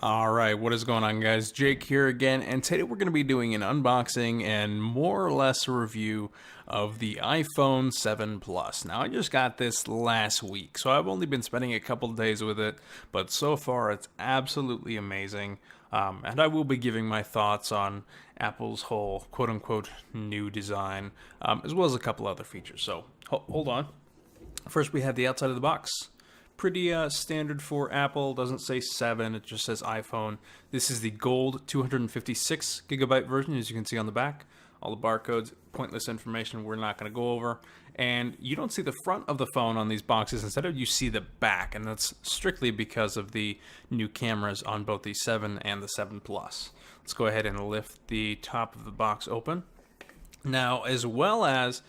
Alright, what is going on, guys? Jake here again, and today we're going to be doing an unboxing and more or less a review of the iPhone 7 Plus. Now, I just got this last week, so I've only been spending a couple of days with it, but so far it's absolutely amazing. And I will be giving my thoughts on Apple's whole quote-unquote new design, as well as a couple other features. So, hold on. First, we have the outside of the box. Pretty standard for Apple. Doesn't say 7, it just says iPhone. This is the gold 256 gigabyte version, as you can see on the back. All the barcodes, pointless information we're not going to go over. And you don't see the front of the phone on these boxes. Instead of you see the back, and that's strictly because of the new cameras on both the 7 and the 7 Plus. Let's go ahead and lift the top of the box open. Now, as well as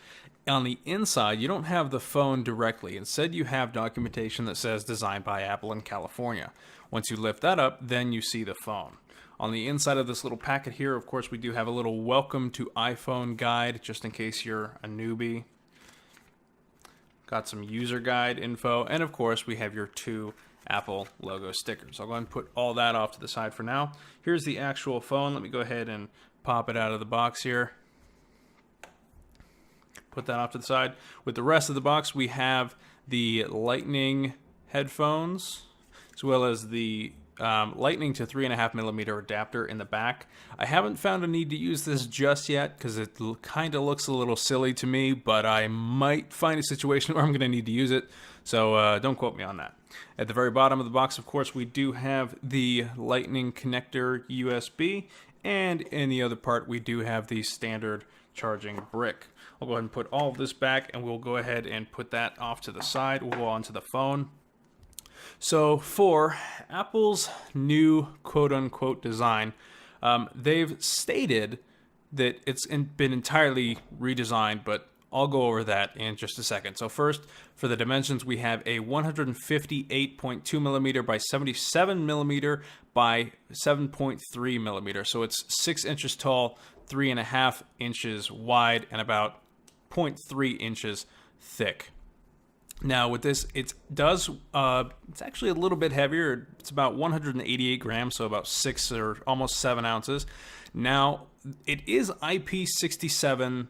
on the inside, you don't have the phone directly. Instead, you have documentation that says designed by Apple in California. Once you lift that up, then you see the phone. On the inside of this little packet here, of course, we do have a little welcome to iPhone guide, just in case you're a newbie. Got some user guide info, and of course, we have your 2 Apple logo stickers. I'll go ahead and put all that off to the side for now. Here's the actual phone. Let me go ahead and pop it out of the box here. Put that off to the side. With the rest of the box, we have the Lightning headphones, as well as the Lightning to 3.5mm adapter in the back. I haven't found a need to use this just yet because it kind of looks a little silly to me, but I might find a situation where I'm going to need to use it, so don't quote me on that. At the very bottom of the box, of course, we do have the Lightning connector USB, and in the other part, we do have the standard charging brick. I'll go ahead and put all of this back, and we'll go ahead and put that off to the side. We'll go on to the phone. So for Apple's new quote-unquote design, they've stated that it's been entirely redesigned, but I'll go over that in just a second. So first, for the dimensions, we have a 158.2mm by 77mm by 7.3mm. So it's 6 inches tall, 3.5 inches wide, and about 0.3 inches thick. Now with this, it's actually a little bit heavier. It's about 188 grams, so about 6 or almost 7 ounces. Now, it is IP67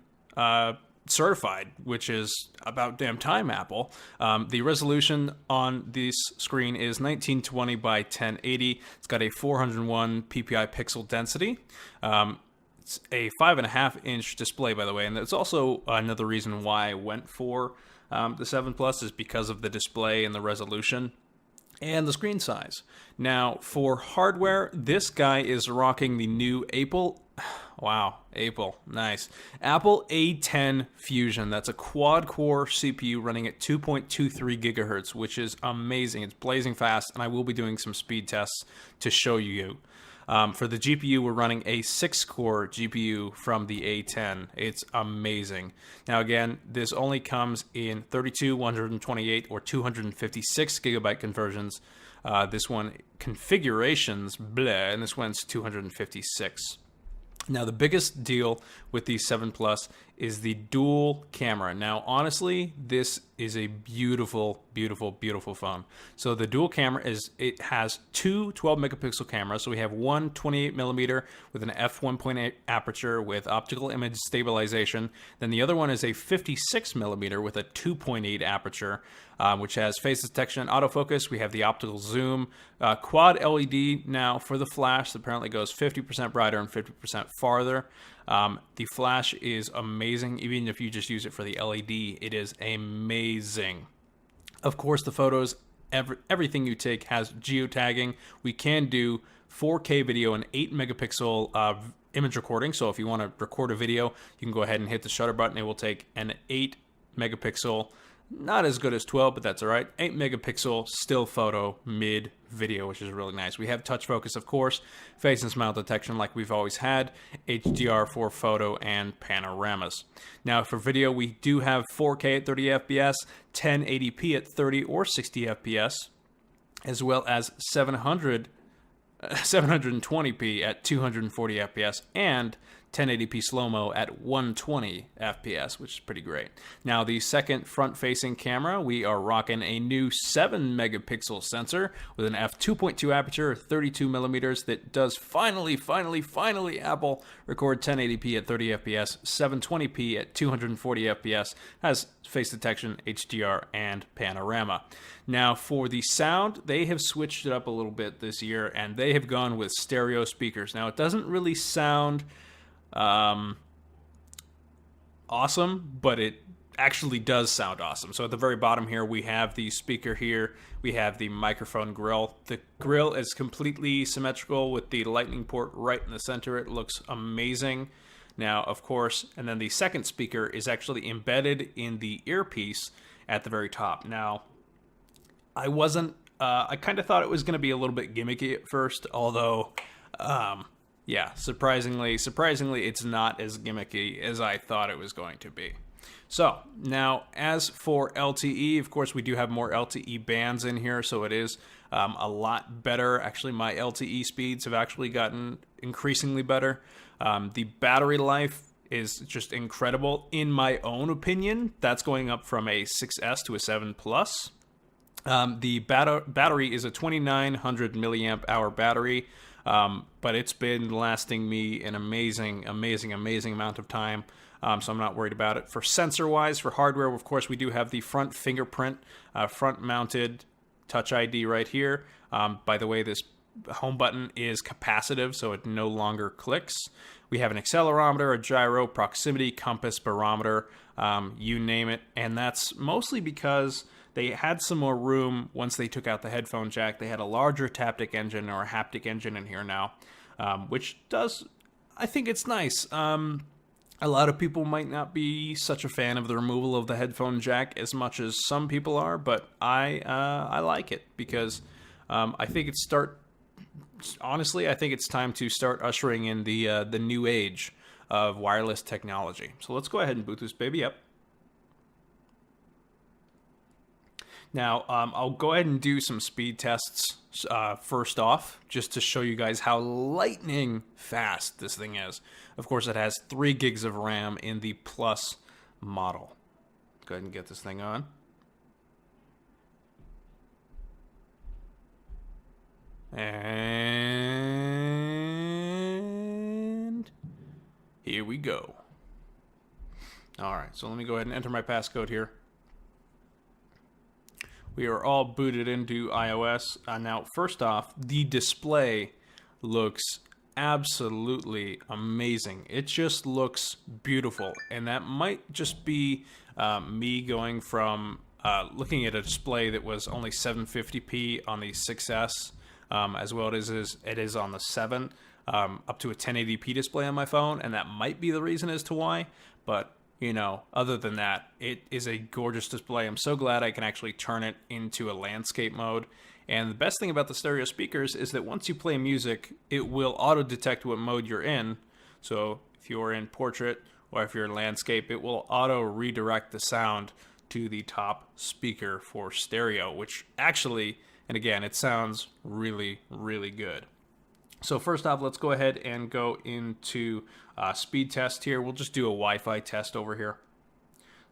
certified, which is about damn time, Apple. The resolution on this screen is 1920 by 1080. It's got a 401 ppi pixel density. It's a 5.5-inch display, by the way, and that's also another reason why I went for the 7 Plus is because of the display and the resolution and the screen size. Now, for hardware, this guy is rocking the new Apple. Wow, Apple, nice. Apple A10 Fusion. That's a quad-core CPU running at 2.23 gigahertz, which is amazing. It's blazing fast, and I will be doing some speed tests to show you. For the GPU, we're running a 6-core GPU from the A10. It's amazing. Now again, this only comes in 32, 128, or 256 gigabyte conversions. This one, configurations, bleh, and this one's 256. Now, the biggest deal with the 7 Plus is the dual camera. Now, honestly, this is a beautiful, beautiful, beautiful phone. So the dual camera it has 2 12-megapixel cameras. So we have one 28mm with an f1.8 aperture with optical image stabilization. Then the other one is a 56mm with a 2.8 aperture, which has face detection and autofocus. We have the optical zoom, quad LED. Now for the flash, apparently goes 50% brighter and 50% farther. The flash is amazing. Even if you just use it for the LED, it is amazing. Of course, the photos, everything you take has geotagging. We can do 4K video and 8-megapixel image recording. So if you want to record a video, you can go ahead and hit the shutter button. It will take an 8-megapixel. Not as good as 12, but that's all right. 8-megapixel still photo mid video, which is really nice. We have touch focus, of course, face and smile detection like we've always had, HDR for photo, and panoramas. Now for video, we do have 4K at 30 FPS, 1080p at 30 or 60 FPS, as well as 720p at 240 FPS, and 1080p slow-mo at 120 FPS, which is pretty great. Now, the second front-facing camera, we are rocking a new 7-megapixel sensor with an f2.2 aperture, 32 millimeters, that does finally, Apple record 1080p at 30 FPS, 720p at 240 FPS, has face detection, HDR, and panorama. Now, for the sound, they have switched it up a little bit this year, and they have gone with stereo speakers. Now, it doesn't really sound awesome, but it actually does sound awesome. So at the very bottom here, we have the speaker here. We have the microphone grill. The grill is completely symmetrical with the lightning port right in the center. It looks amazing. Now, of course, and then the second speaker is actually embedded in the earpiece at the very top. Now, I kind of thought it was going to be a little bit gimmicky at first, although, yeah, surprisingly, it's not as gimmicky as I thought it was going to be. So, now, as for LTE, of course, we do have more LTE bands in here, so it is a lot better. Actually, my LTE speeds have actually gotten increasingly better. The battery life is just incredible. In my own opinion, that's going up from a 6S to a 7 Plus. The battery is a 2900 milliamp hour battery, but it's been lasting me an amazing amount of time, so I'm not worried about it. For sensor-wise, for hardware, of course, we do have the front fingerprint, front-mounted Touch ID right here. By the way, this home button is capacitive, so it no longer clicks. We have an accelerometer, a gyro, proximity, compass, barometer, you name it, and that's mostly because they had some more room once they took out the headphone jack. They had a larger taptic engine or a haptic engine in here now, which does, I think it's nice. A lot of people might not be such a fan of the removal of the headphone jack as much as some people are, but I like it because I think honestly, I think it's time to start ushering in the new age of wireless technology. So let's go ahead and boot this baby up. Now, I'll go ahead and do some speed tests first off, just to show you guys how lightning fast this thing is. Of course, it has 3 gigs of RAM in the Plus model. Go ahead and get this thing on. And here we go. All right, so let me go ahead and enter my passcode here. We are all booted into iOS. Now, first off, the display looks absolutely amazing. It just looks beautiful, and that might just be me going from looking at a display that was only 750p on the 6S, as well as it is on the 7, up to a 1080p display on my phone, and that might be the reason as to why, but you know, other than that, it is a gorgeous display. I'm so glad I can actually turn it into a landscape mode. And the best thing about the stereo speakers is that once you play music, it will auto-detect what mode you're in. So if you're in portrait or if you're in landscape, it will auto-redirect the sound to the top speaker for stereo, which actually, and again, it sounds really, really good. So first off, let's go ahead and go into speed test here. We'll just do a Wi-Fi test over here.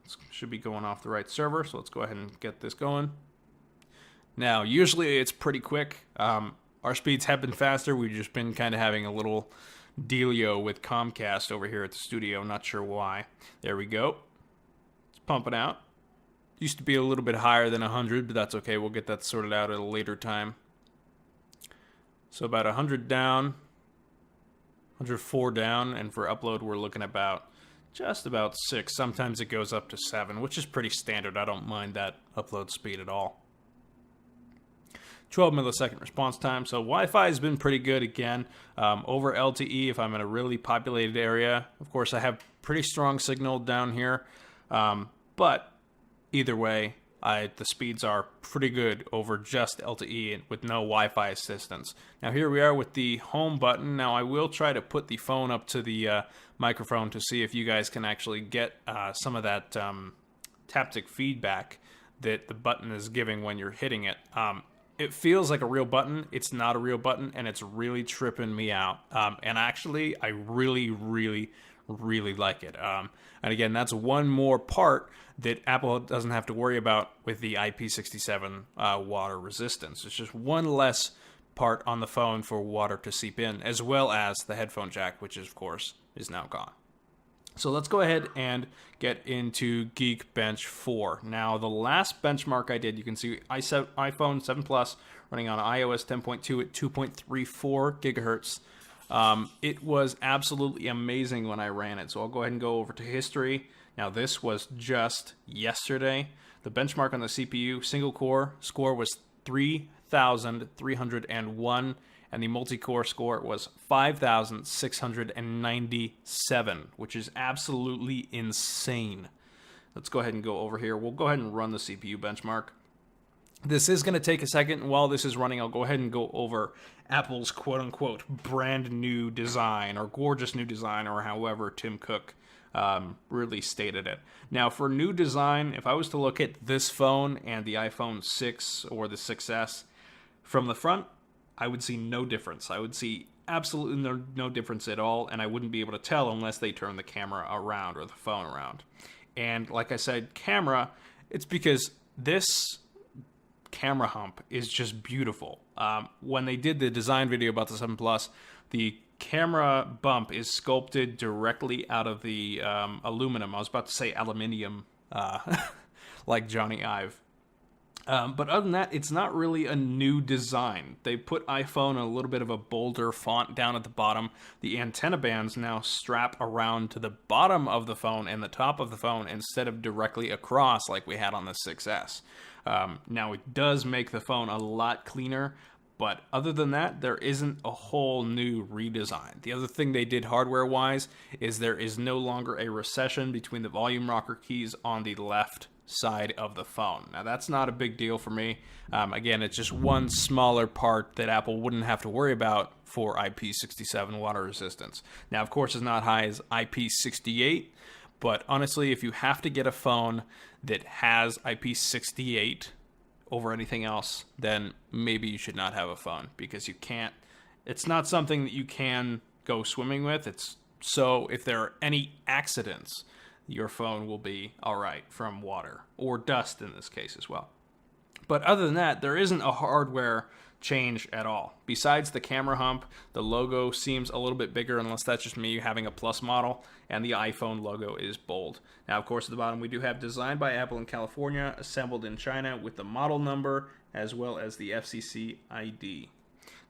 This should be going off the right server, so let's go ahead and get this going. Now, usually it's pretty quick. Our speeds have been faster. We've just been kind of having a little dealio with Comcast over here at the studio. Not sure why. There we go. It's pumping out. Used to be a little bit higher than 100, but that's okay. We'll get that sorted out at a later time. So about 100 down, 104 down, and for upload we're looking about just about 6. Sometimes it goes up to 7, which is pretty standard. I don't mind that upload speed at all. 12 millisecond response time, so Wi-Fi has been pretty good again. Over LTE, if I'm in a really populated area, of course I have pretty strong signal down here, but either way, the speeds are pretty good over just LTE with no Wi-Fi assistance. Now here we are with the home button. Now I will try to put the phone up to the microphone to see if you guys can actually get some of that taptic feedback that the button is giving when you're hitting it. it feels like a real button. It's not a real button, and it's really tripping me out. And actually, I really, really, really like it. And again, that's one more part that Apple doesn't have to worry about with the IP67 water resistance. It's just one less part on the phone for water to seep in, as well as the headphone jack, which of course is now gone. So let's go ahead and get into Geekbench 4. Now, the last benchmark I did, you can see iPhone 7 Plus running on iOS 10.2 at 2.34 gigahertz. It was absolutely amazing when I ran it. So I'll go ahead and go over to history. Now, this was just yesterday. The benchmark on the CPU single core score was 3,301. And the multi-core score was 5,697, which is absolutely insane. Let's go ahead and go over here. We'll go ahead and run the CPU benchmark. This is going to take a second. And while this is running, I'll go ahead and go over Apple's quote-unquote brand new design or gorgeous new design, or however Tim Cook really stated it. Now, for new design, if I was to look at this phone and the iPhone 6 or the 6S from the front, I would see no difference. I would see absolutely no difference at all, and I wouldn't be able to tell unless they turn the camera around or the phone around. And like I said, camera, it's because this camera hump is just beautiful. When they did the design video about the 7 Plus, the camera bump is sculpted directly out of the aluminum. I was about to say aluminium, like Johnny Ive. But other than that, it's not really a new design. They put iPhone a little bit of a bolder font down at the bottom. The antenna bands now strap around to the bottom of the phone and the top of the phone instead of directly across like we had on the 6S. Now, it does make the phone a lot cleaner, but other than that, there isn't a whole new redesign. The other thing they did hardware-wise is there is no longer a recession between the volume rocker keys on the left side of the phone. Now, that's not a big deal for me. Again, it's just one smaller part that Apple wouldn't have to worry about for IP67 water resistance. Now, of course, it's not high as IP68, but honestly, if you have to get a phone that has IP68 over anything else, then maybe you should not have a phone, because you can't, it's not something that you can go swimming with. It's so if there are any accidents, your phone will be all right from water or dust in this case as well. But other than that, there isn't a hardware change at all. Besides the camera hump, the logo seems a little bit bigger, unless that's just me having a Plus model, and the iPhone logo is bold. Now, of course, at the bottom, we do have designed by Apple in California, assembled in China with the model number, as well as the FCC ID.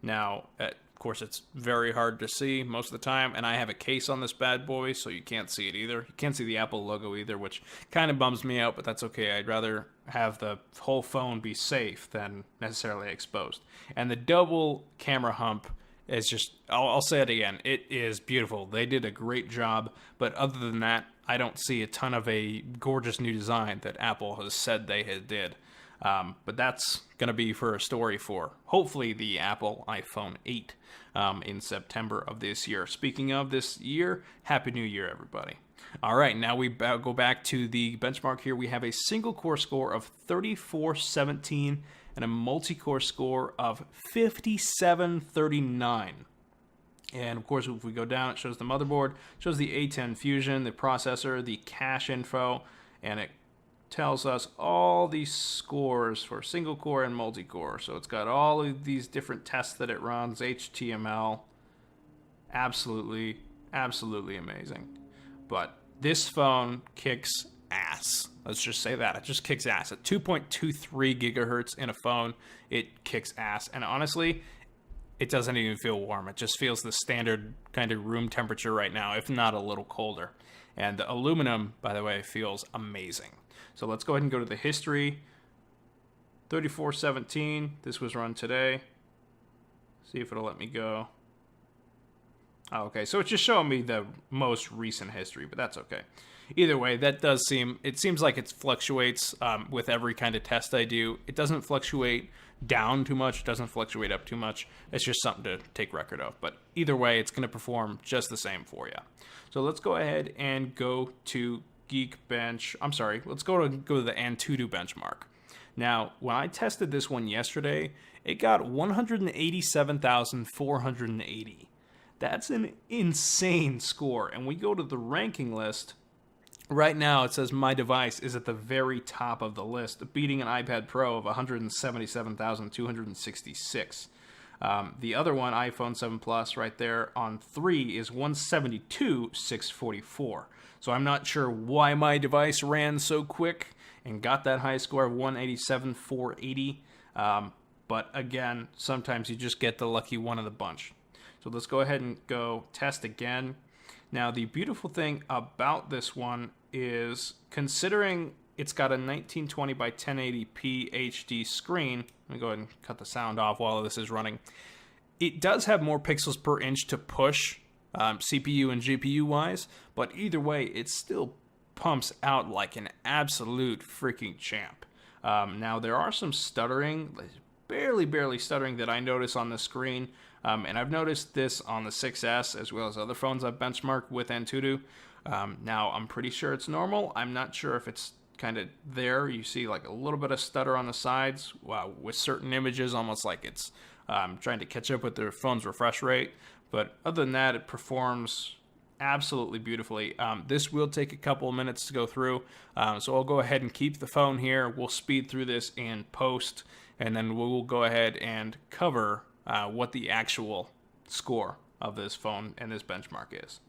Now, of course, it's very hard to see most of the time, and I have a case on this bad boy, so you can't see it either. You can't see the Apple logo either, which kind of bums me out, but that's okay. I'd rather have the whole phone be safe than necessarily exposed. And the double camera hump is just, I'll say it again, it is beautiful. They did a great job, but other than that, I don't see a ton of a gorgeous new design that Apple has said they did. But that's going to be for a story for, hopefully, the Apple iPhone 8 in September of this year. Speaking of this year, Happy New Year, everybody. All right, now we go back to the benchmark here. We have a single-core score of 3417 and a multi-core score of 5739. And of course, if we go down, it shows the motherboard, shows the A10 Fusion, the processor, the cache info, and it tells us all these scores for single core and multi-core. So it's got all of these different tests that it runs, HTML. Absolutely, absolutely amazing. But this phone kicks ass. Let's just say that. It just kicks ass. At 2.23 gigahertz in a phone, it kicks ass. And honestly, it doesn't even feel warm. It just feels the standard kind of room temperature right now, if not a little colder. And the aluminum, by the way, feels amazing. So let's go ahead and go to the history. 3417, this was run today. See if it'll let me go. Oh, okay, so it's just showing me the most recent history, but that's okay. Either way, that does seem, it seems like it fluctuates with every kind of test I do. It doesn't fluctuate down too much, it doesn't fluctuate up too much. It's just something to take record of. But either way, it's going to perform just the same for you. So let's go ahead and go to Geekbench. I'm sorry, let's go to the Antutu benchmark. Now, when I tested this one yesterday, it got 187,480. That's an insane score. And we go to the ranking list. Right now, it says my device is at the very top of the list, beating an iPad Pro of 177,266. The other one, iPhone 7 Plus, right there on 3 is 172,644. So I'm not sure why my device ran so quick and got that high score of 187,480. But again, sometimes you just get the lucky one of the bunch. So let's go ahead and go test again. Now, the beautiful thing about this one is, considering it's got a 1920 by 1080p HD screen, let me go ahead and cut the sound off while this is running. It does have more pixels per inch to push, CPU and GPU wise, but either way, it still pumps out like an absolute freaking champ. Now, there are some stuttering, barely stuttering that I notice on the screen. And I've noticed this on the 6S as well as other phones I've benchmarked with Antutu. Now, I'm pretty sure it's normal. I'm not sure if it's kind of there. You see like a little bit of stutter on the sides with certain images, almost like it's trying to catch up with their phone's refresh rate. But other than that, it performs absolutely beautifully. This will take a couple of minutes to go through. So I'll go ahead and keep the phone here. We'll speed through this in post, and then we'll go ahead and cover what the actual score of this phone and this benchmark is.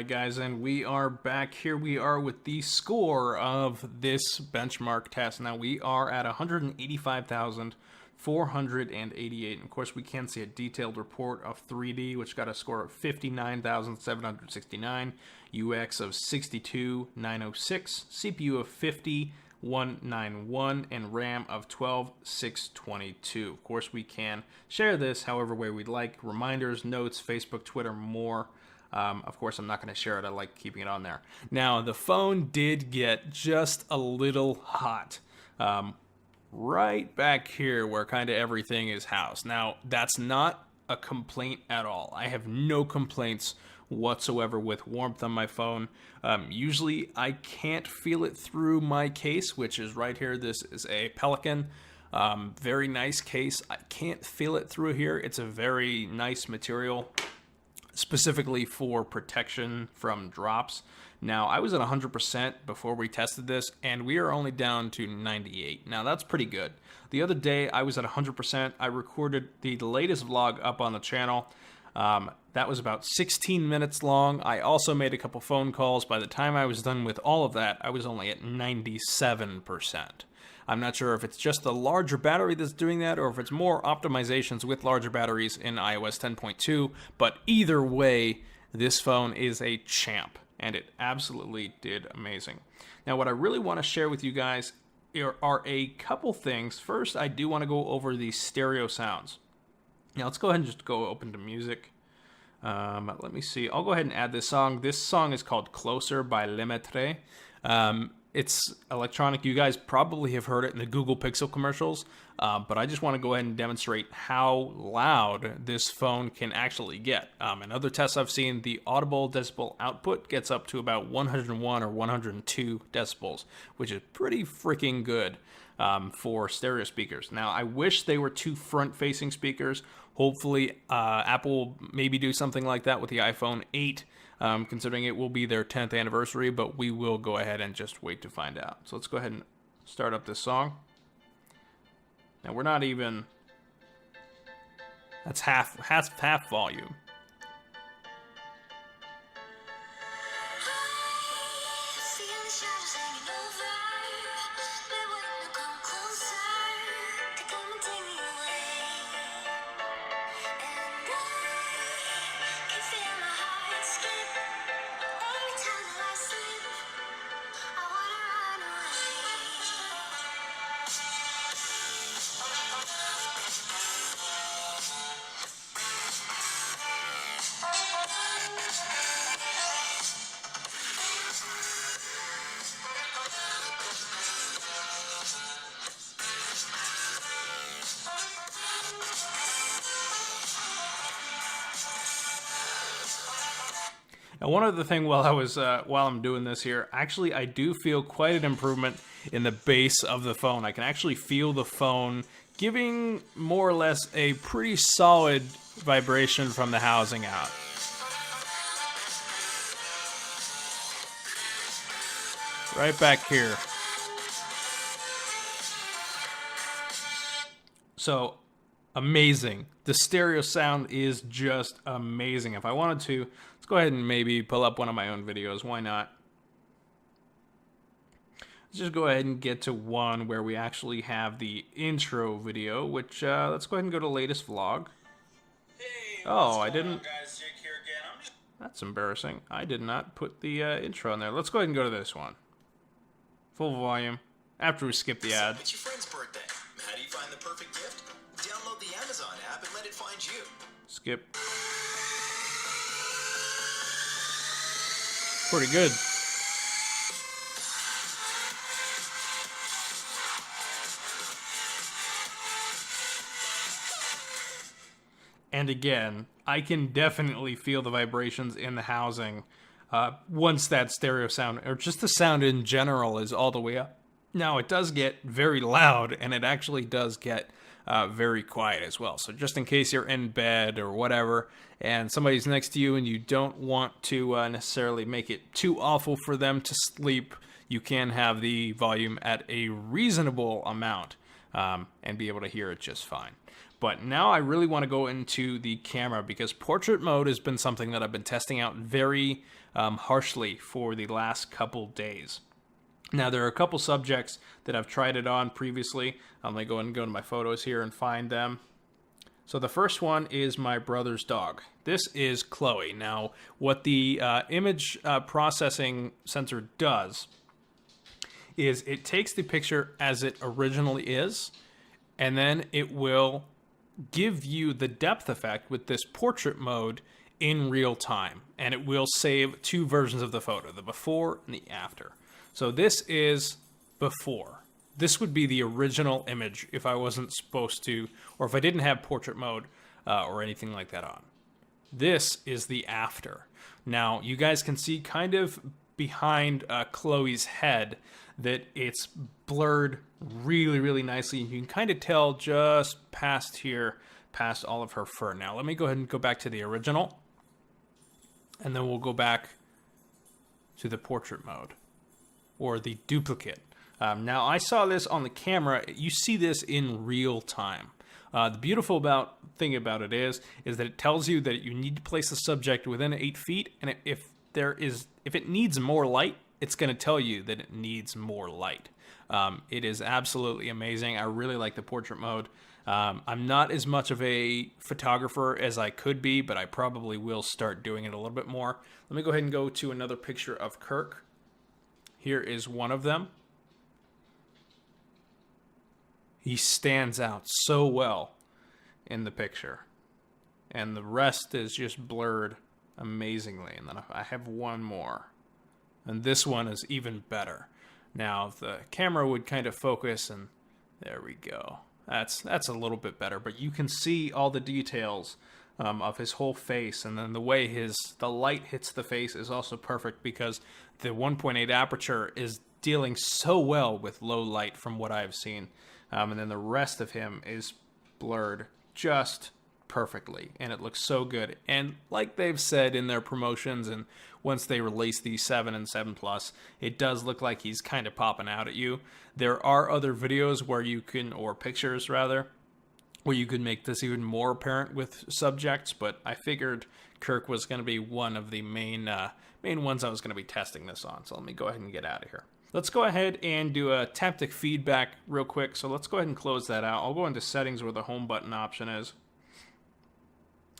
Guys, and we are back. Here we are with the score of this benchmark test. Now we are at 185,488. Of course, we can see a detailed report of 3D, which got a score of 59,769, UX of 62,906, CPU of 50,191, and RAM of 12,622. Of course, we can share this however way we'd like. Reminders, notes, Facebook, Twitter, more. Of course, I'm not going to share it. I like keeping it on there. Now, the phone did get just a little hot. Right back here where kind of everything is housed. Now, that's not a complaint at all. I have no complaints whatsoever with warmth on my phone. Usually, I can't feel it through my case, which is right here. This is a Pelican. Very nice case. I can't feel it through here. It's a very nice material, specifically for protection from drops. Now, I was at 100% before we tested this, and we are only down to 98. Now, that's pretty good. The other day, I was at 100%. I recorded the latest vlog up on the channel. That was about 16 minutes long. I also made a couple phone calls. By the time I was done with all of that, I was only at 97%. I'm not sure if it's just the larger battery that's doing that or if it's more optimizations with larger batteries in iOS 10.2, but either way, this phone is a champ, and it absolutely did amazing. Now, what I really want to share with you guys are a couple things. First, I do want to go over the stereo sounds. Now, let's go ahead and just go open to music. Let me see. I'll go ahead and add this song. This song is called Closer by Lemaitre. It's electronic. You guys probably have heard it in the Google Pixel commercials, but I just want to go ahead and demonstrate how loud this phone can actually get. In other tests I've seen, the audible decibel output gets up to about 101 or 102 decibels, which is pretty freaking good for stereo speakers. Now, I wish they were two front-facing speakers. Hopefully, Apple will maybe do something like that with the iPhone 8. Considering it will be their 10th anniversary, but we will go ahead and just wait to find out. So let's go ahead and start up this song. Now we're not even, that's half volume. Now, one other thing while I'm doing this here, actually, I do feel quite an improvement in the bass of the phone. I can actually feel the phone giving more or less a pretty solid vibration from the housing out. Right back here. So, amazing. The stereo sound is just amazing. If I wanted to, let's go ahead and maybe pull up one of my own videos. Why not? Let's just go ahead and get to one where we actually have the intro video, which, let's go ahead and go to latest vlog. Hey, oh, I didn't. On, guys? Jake here again. That's embarrassing. I did not put the intro in there. Let's go ahead and go to this one. Full volume. After we skip the ad. It's your friend's birthday. How do you find the perfect gift? Download the Amazon app and let it find you. Skip. Pretty good. And again, I can definitely feel the vibrations in the housing once that stereo sound, or just the sound in general, is all the way up. Now, it does get very loud, and it actually does get very quiet as well. So just in case you're in bed or whatever, and somebody's next to you and you don't want to necessarily make it too awful for them to sleep, you can have the volume at a reasonable amount and be able to hear it just fine. But now I really want to go into the camera, because portrait mode has been something that I've been testing out very harshly for the last couple days. Now, there are a couple subjects that I've tried it on previously. I'm going to go ahead and go to my photos here and find them. So the first one is my brother's dog. This is Chloe. Now, what the image processing sensor does is it takes the picture as it originally is, and then it will give you the depth effect with this portrait mode in real time. And it will save two versions of the photo, the before and the after. So this is before. This would be the original image if I wasn't supposed to, or if I didn't have portrait mode or anything like that on. This is the after. Now, you guys can see kind of behind Chloe's head that it's blurred really, really nicely. You can kind of tell just past here, past all of her fur. Now, let me go ahead and go back to the original, and then we'll go back to the portrait mode, or the duplicate. Now, I saw this on the camera. You see this in real time. The beautiful thing about it is that it tells you that you need to place the subject within 8 feet, and if it needs more light, it's going to tell you that it needs more light. It is absolutely amazing. I really like the portrait mode. I'm not as much of a photographer as I could be, but I probably will start doing it a little bit more. Let me go ahead and go to another picture of Kirk. Here is one of them. He stands out so well in the picture, and the rest is just blurred amazingly. And then I have one more, and this one is even better. Now, if the camera would kind of focus, and there we go. That's a little bit better, but you can see all the details of his whole face, and then the way the light hits the face is also perfect, because the 1.8 aperture is dealing so well with low light from what I've seen. And then the rest of him is blurred just perfectly, and it looks so good. And like they've said in their promotions, and once they release the 7 and 7 Plus, it does look like he's kind of popping out at you. There are other videos where you can, or pictures rather, where you could make this even more apparent with subjects, but I figured Kirk was going to be one of the main ones I was going to be testing this on. So let me go ahead and get out of here. Let's go ahead and do a taptic feedback real quick. So let's go ahead and close that out. I'll go into settings where the home button option is.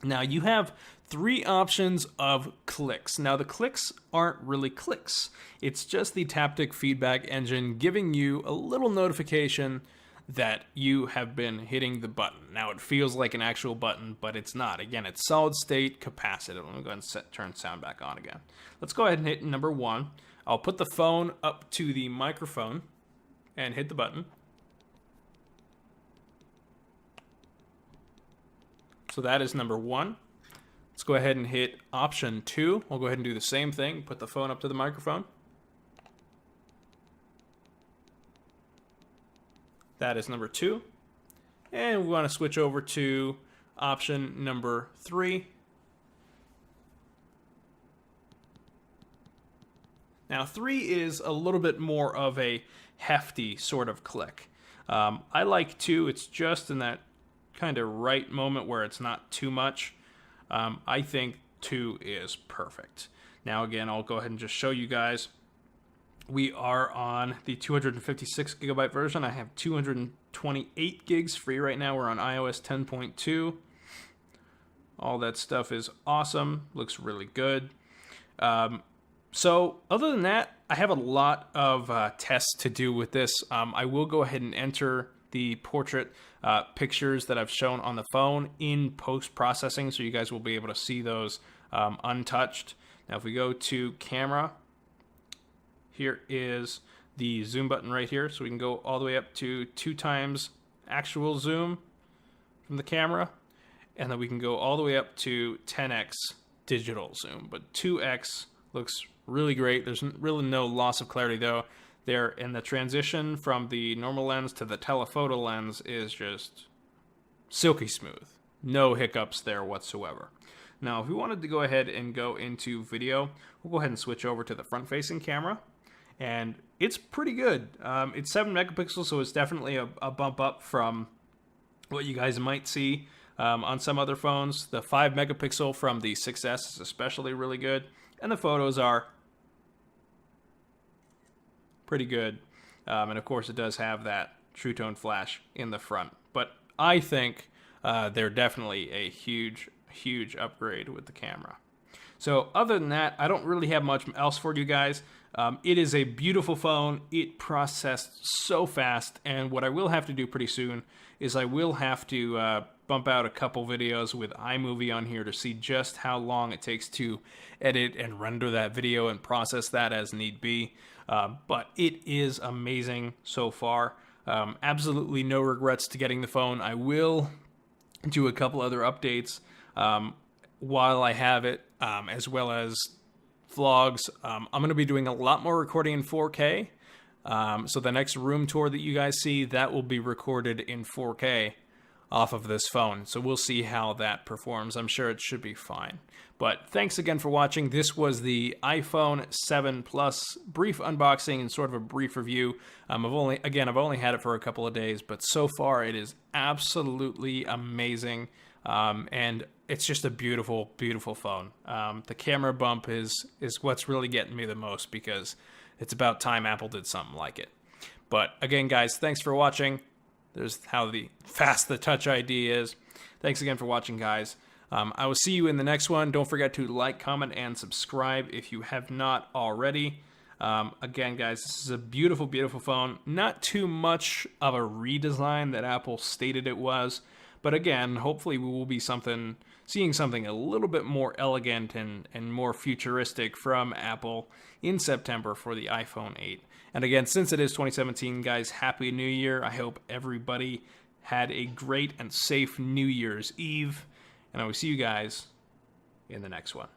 Now you have 3 options of clicks. Now the clicks aren't really clicks. It's just the taptic feedback engine giving you a little notification that you have been hitting the button. Now it feels like an actual button, but it's not. Again, it's solid state capacitive. Let me go ahead and turn sound back on again. Let's go ahead and hit number 1. I'll put the phone up to the microphone and hit the button. So that is number 1. Let's go ahead and hit option 2. We'll go ahead and do the same thing. Put the phone up to the microphone. That is number 2. And we want to switch over to option number 3. Now 3 is a little bit more of a hefty sort of click. I like 2. It's just in that kind of right moment where it's not too much. I think 2 is perfect. Now again, I'll go ahead and just show you guys. We are on the 256 gigabyte version. I have 228 gigs free right now. We're on iOS 10.2. All that stuff is awesome. Looks really good. So other than that, I have a lot of tests to do with this. I will go ahead and enter the portrait pictures that I've shown on the phone in post-processing, so you guys will be able to see those untouched. Now if we go to camera, here is the zoom button right here, so we can go all the way up to 2 times actual zoom from the camera, and then we can go all the way up to 10x digital zoom, but 2x looks really great. There's really no loss of clarity though there, and the transition from the normal lens to the telephoto lens is just silky smooth. No hiccups there whatsoever. Now if we wanted to go ahead and go into video, we'll go ahead and switch over to the front facing camera, and it's pretty good. It's 7 megapixels, so it's definitely a bump up from what you guys might see on some other phones. The 5 megapixel from the 6S is especially really good, and the photos are pretty good. And of course it does have that True Tone flash in the front. But I think they're definitely a huge upgrade with the camera. So other than that, I don't really have much else for you guys. It is a beautiful phone. It processed so fast, and what I will have to do pretty soon is I will have to bump out a couple videos with iMovie on here to see just how long it takes to edit and render that video and process that as need be. But it is amazing so far. Absolutely no regrets to getting the phone. I will do a couple other updates while I have it, as well as vlogs. I'm going to be doing a lot more recording in 4K. So the next room tour that you guys see, that will be recorded in 4K off of this phone. So we'll see how that performs. I'm sure it should be fine. But thanks again for watching. This was the iPhone 7 Plus brief unboxing and sort of a brief review. I've only had it for a couple of days, but so far it is absolutely amazing. And it's just a beautiful, beautiful phone. The camera bump is what's really getting me the most, because it's about time Apple did something like it. But again, guys, thanks for watching. There's how fast the Touch ID is. Thanks again for watching, guys. I will see you in the next one. Don't forget to like, comment, and subscribe if you have not already. Again, guys, this is a beautiful, beautiful phone. Not too much of a redesign that Apple stated it was. But again, hopefully we will be seeing something a little bit more elegant and more futuristic from Apple in September for the iPhone 8. And again, since it is 2017, guys, Happy New Year. I hope everybody had a great and safe New Year's Eve. And I will see you guys in the next one.